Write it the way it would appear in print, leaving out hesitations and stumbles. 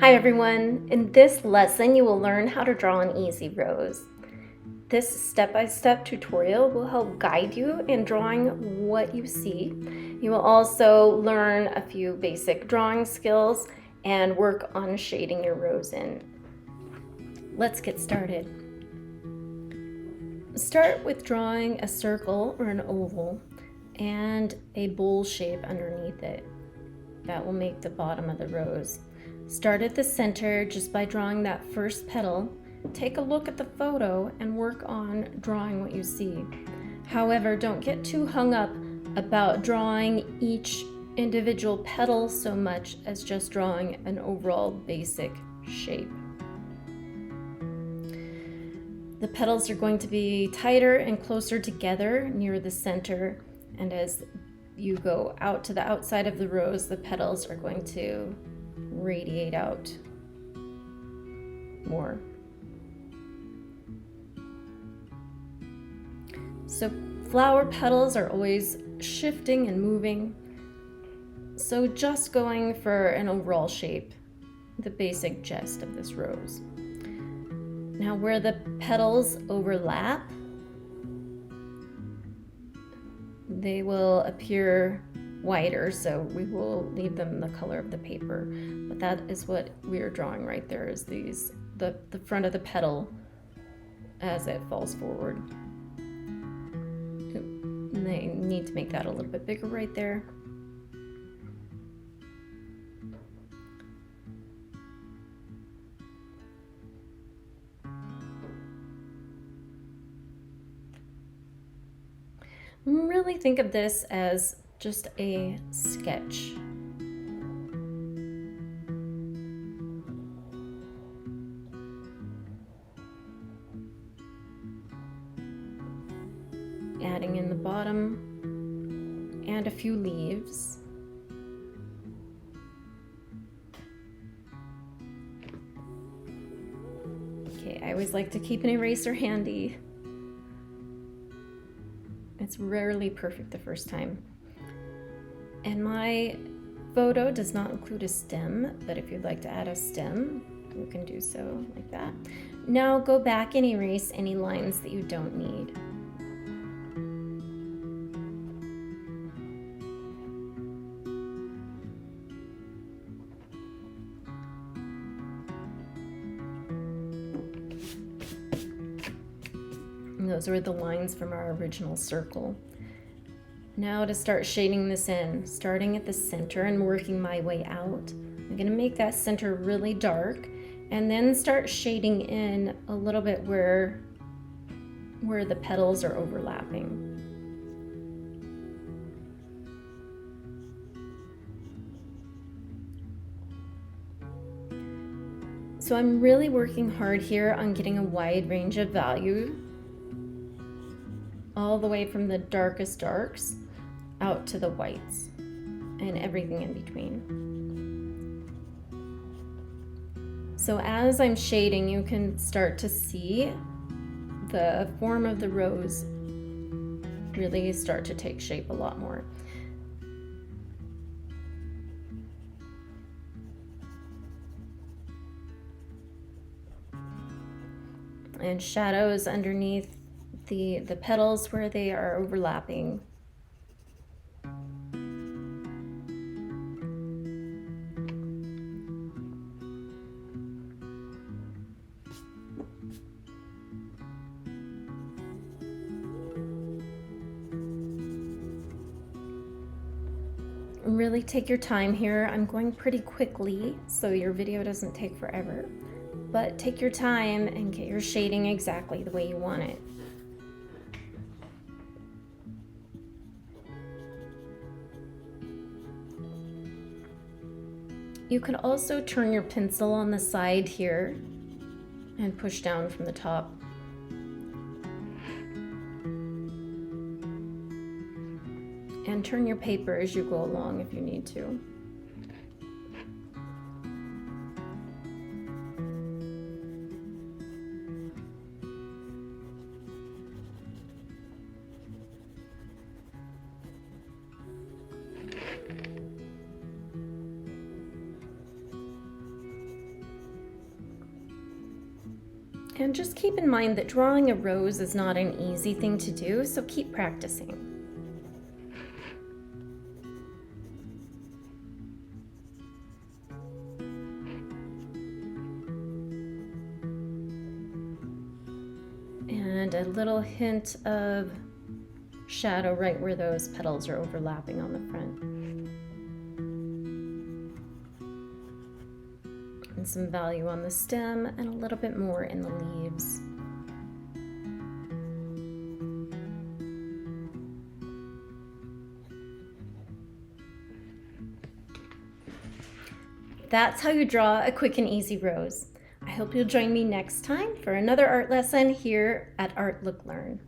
Hi everyone! In this lesson you will learn how to draw an easy rose. This step-by-step tutorial will help guide you in drawing what you see. You will also learn a few basic drawing skills and work on shading your rose in. Let's get started. Start with drawing a circle or an oval and a bowl shape underneath it. That will make the bottom of the rose. Start at the center just by drawing that first petal. Take a look at the photo and work on drawing what you see. However, don't get too hung up about drawing each individual petal so much as just drawing an overall basic shape. The petals are going to be tighter and closer together near the center, and as you go out to the outside of the rose, the petals are going to radiate out more. So flower petals are always shifting and moving. So just going for an overall shape, the basic gist of this rose. Now where the petals overlap, they will appear whiter, so we will leave them the color of the paper. But that is what we are drawing right there, is the front of the petal as it falls forward. And they need to make that a little bit bigger right there. Really think of this as just a sketch. Adding in the bottom and a few leaves. Okay, I always like to keep an eraser handy. It's rarely perfect the first time. And my photo does not include a stem, but if you'd like to add a stem, you can do so like that. Now go back and erase any lines that you don't need. And those were the lines from our original circle. Now to start shading this in, starting at the center and working my way out. I'm going to make that center really dark and then start shading in a little bit where the petals are overlapping. So I'm really working hard here on getting a wide range of value, all the way from the darkest darks out to the whites and everything in between. So as I'm shading, you can start to see the form of the rose really start to take shape a lot more. And shadows underneath the petals where they are overlapping. Really take your time here. I'm going pretty quickly, so your video doesn't take forever. But take your time and get your shading exactly the way you want it. You could also turn your pencil on the side here and push down from the top. And turn your paper as you go along if you need to. And just keep in mind that drawing a rose is not an easy thing to do, so keep practicing. And a little hint of shadow right where those petals are overlapping on the front. And some value on the stem and a little bit more in the leaves. That's how you draw a quick and easy rose. I hope you'll join me next time for another art lesson here at Art Look Learn.